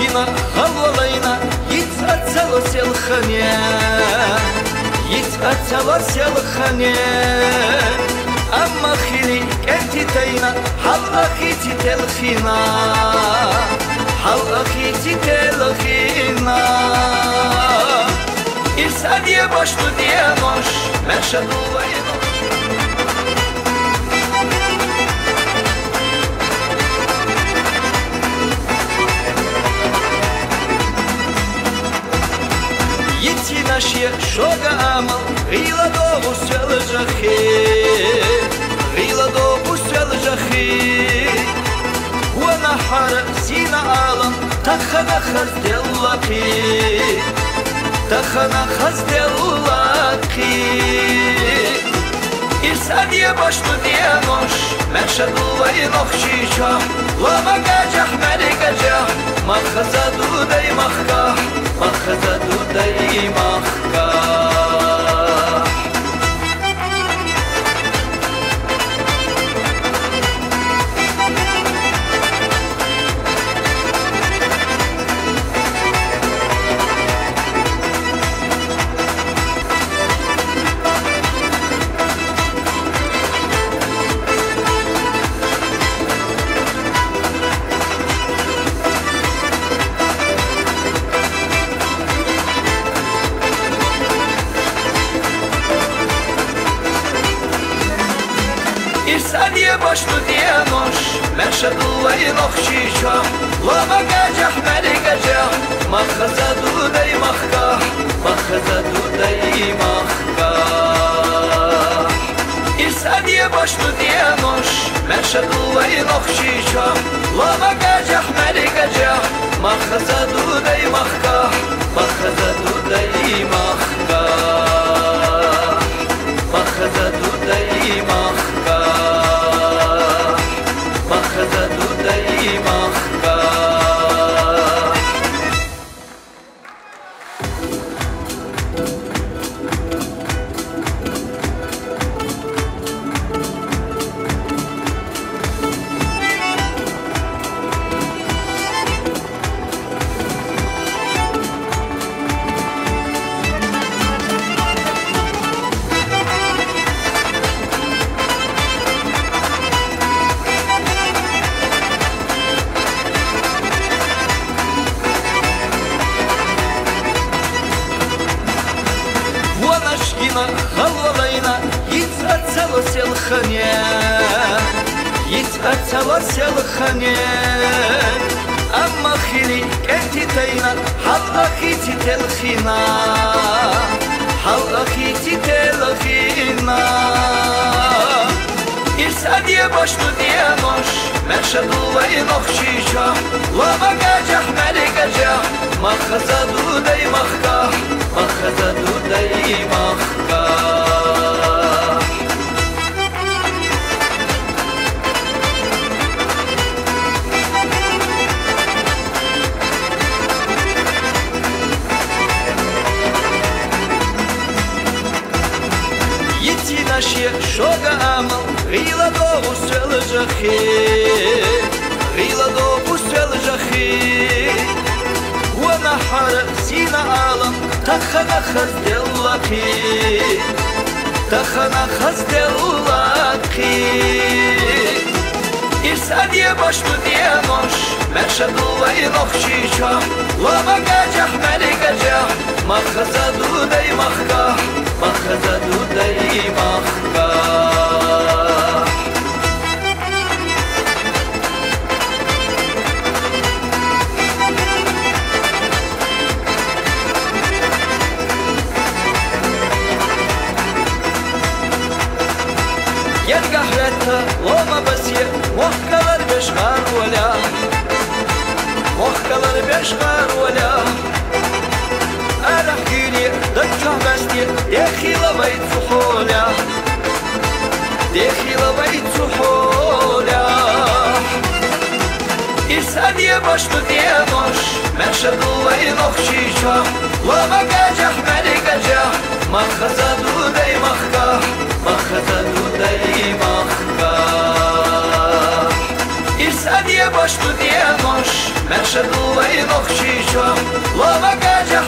ونشكينا خلولينا يتأتلو سيلخانيا يتأتلو سيلخانيا أما خيلي كنتينا حل أخيتي تلخينا حل أخيتي تلخينا İrsa diye başlı diye noş Meşhedü olayım Yitti naşye şoga amel Gıyla doğu selacahi Gıyla doğu selacahi ونحر سينا عالم تخنا خزدلقي تخنا خزدلقي إرسال يباشلو ديانوش مشهد الله نخشيشا لما قاجح ملك جاح ما خزدو داي مخكاح ما خزدو داي مخكاح İrsaliye başlı diyanoş Meşhedullahi nokşişa Lama gacah meligacah Makhazadu dey makhkah Makhazadu dey makhkah İrsaliye başlı diyanoş Meşhedullahi nokşişa Lama gacah meligacah Makhazadu dey makhkah Makhazadu dey makhkah Makhazadu dey makhkah خزدو دای مخکاه خلولينا يتأتلو سيلخانيا يتأتلو سيلخانيا أما خيلي كنتينا حل أخيتي تلخينا حل أخيتي تلخينا إرسال يباشلو ديانوش مشهد الله نخشيشا لما قاجح ملقجح ما خزدو داي مخكاح ما خزدو داي مخكاح Yitti naşye şoga amel Gıyla doğu selacahi Gıyla doğu selacahi ونحر سينا عالم تخنا خزدلقي تخنا خزدلقي إرسال يباشلو ديانوش مشهد الله نخشيشا لما قاجح ملقجح ما خزدو داي مخكاح ما خزدو داي مخكاح يرقحلتها وما بسير وحكالر بشغار ولا وحكالر بشغار ولا أرحكيني دكه بستي دخيلة بيت فحولا دخيلة بيت فحولا إرسال يباشلو ديانوش مشهد الله نخشيشا لما قاجح ملقجح ما خزدو داي مخكاح ما خزدو داي مخكاح إرسال يباشلو ديانوش مشهد وين اخشيشة لما كاجح